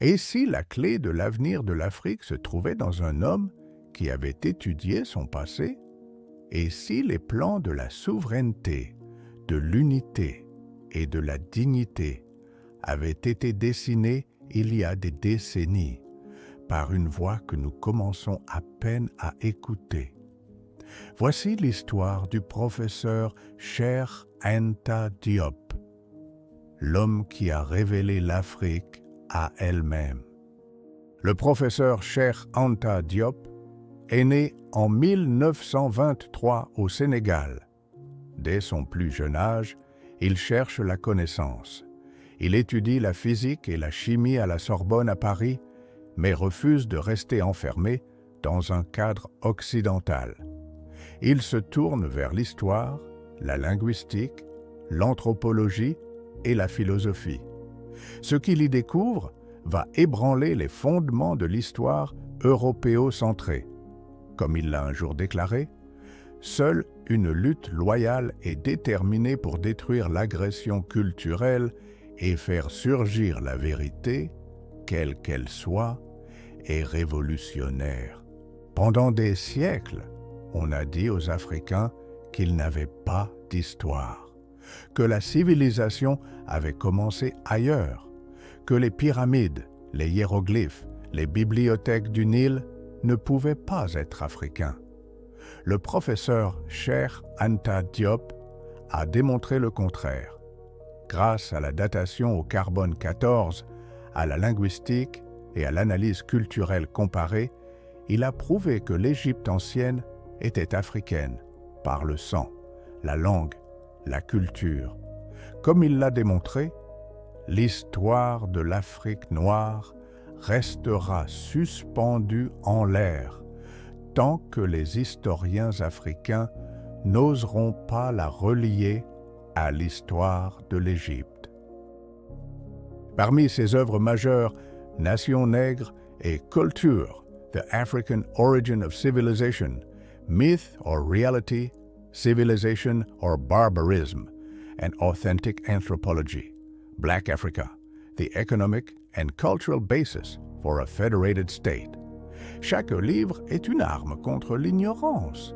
Et si la clé de l'avenir de l'Afrique se trouvait dans un homme qui avait étudié son passé? Et si les plans de la souveraineté, de l'unité et de la dignité avaient été dessinés il y a des décennies par une voix que nous commençons à peine à écouter? Voici l'histoire du professeur Cheikh Anta Diop, l'homme qui a révélé l'Afrique à elle-même. Le professeur Cheikh Anta Diop est né en 1923 au Sénégal. Dès son plus jeune âge, il cherche la connaissance. Il étudie la physique et la chimie à la Sorbonne à Paris, mais refuse de rester enfermé dans un cadre occidental. Il se tourne vers l'histoire, la linguistique, l'anthropologie et la philosophie. Ce qu'il y découvre va ébranler les fondements de l'histoire européocentrée. Comme il l'a un jour déclaré, seule une lutte loyale et déterminée pour détruire l'agression culturelle et faire surgir la vérité, quelle qu'elle soit, est révolutionnaire. Pendant des siècles, on a dit aux Africains qu'ils n'avaient pas d'histoire, que la civilisation avait commencé ailleurs, que les pyramides, les hiéroglyphes, les bibliothèques du Nil ne pouvaient pas être africains. Le professeur Cheikh Anta Diop a démontré le contraire. Grâce à la datation au carbone 14, à la linguistique et à l'analyse culturelle comparée, il a prouvé que l'Égypte ancienne était africaine par le sang, la langue, la culture. Comme il l'a démontré, l'histoire de l'Afrique noire restera suspendue en l'air tant que les historiens africains n'oseront pas la relier à l'histoire de l'Égypte. Parmi ses œuvres majeures, Nation nègre et Culture, The African Origin of Civilization, Myth or Reality, Civilization or Barbarism, and Authentic Anthropology, Black Africa, The Economic and Cultural Basis for a Federated State. Chaque livre est une arme contre l'ignorance,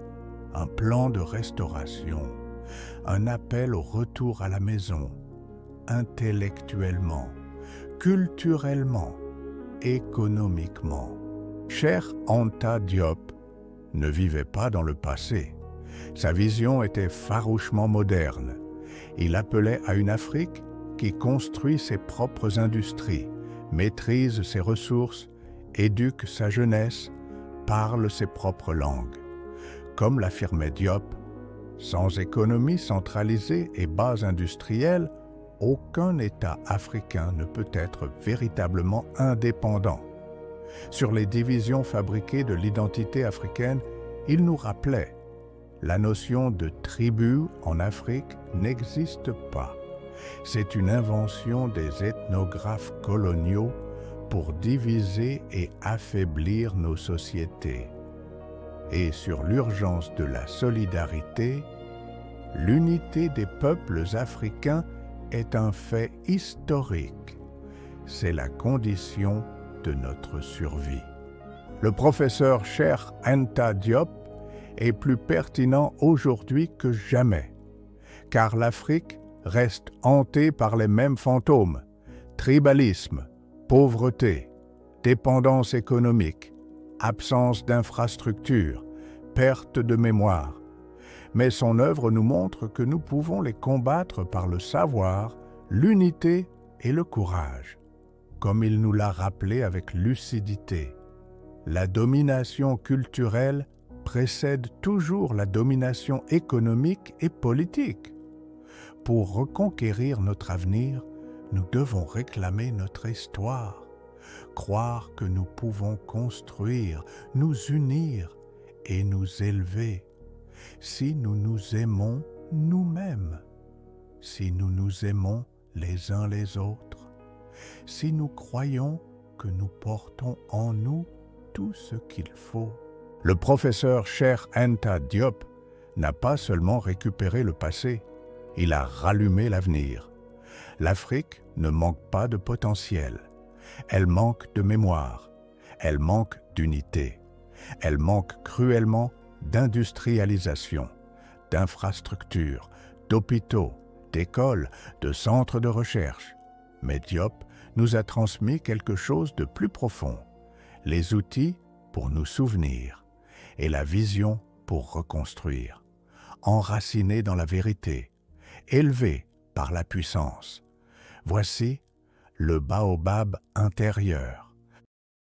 un plan de restauration, un appel au retour à la maison, intellectuellement, culturellement, économiquement. Cheikh Anta Diop ne vivait pas dans le passé. Sa vision était farouchement moderne. Il appelait à une Afrique qui construit ses propres industries, maîtrise ses ressources, éduque sa jeunesse, parle ses propres langues. Comme l'affirmait Diop, sans économie centralisée et base industrielle, aucun État africain ne peut être véritablement indépendant. Sur les divisions fabriquées de l'identité africaine, il nous rappelait: la notion de tribu en Afrique n'existe pas. C'est une invention des ethnographes coloniaux pour diviser et affaiblir nos sociétés. Et sur l'urgence de la solidarité, l'unité des peuples africains est un fait historique. C'est la condition de notre survie. Le professeur Cheikh Anta Diop est plus pertinent aujourd'hui que jamais, car l'Afrique reste hantée par les mêmes fantômes: tribalisme, pauvreté, dépendance économique, absence d'infrastructures, perte de mémoire. Mais son œuvre nous montre que nous pouvons les combattre par le savoir, l'unité et le courage. Comme il nous l'a rappelé avec lucidité, la domination culturelle précède toujours la domination économique et politique. Pour reconquérir notre avenir, nous devons réclamer notre histoire, croire que nous pouvons construire, nous unir et nous élever, si nous nous aimons nous-mêmes, si nous nous aimons les uns les autres, si nous croyons que nous portons en nous tout ce qu'il faut. Le professeur Cheikh Anta Diop n'a pas seulement récupéré le passé, il a rallumé l'avenir. L'Afrique ne manque pas de potentiel. Elle manque de mémoire. Elle manque d'unité. Elle manque cruellement d'industrialisation, d'infrastructures, d'hôpitaux, d'écoles, de centres de recherche. Mais Diop nous a transmis quelque chose de plus profond, les outils pour nous souvenir et la vision pour reconstruire, enracinés dans la vérité, élevés par la puissance. Voici le baobab intérieur.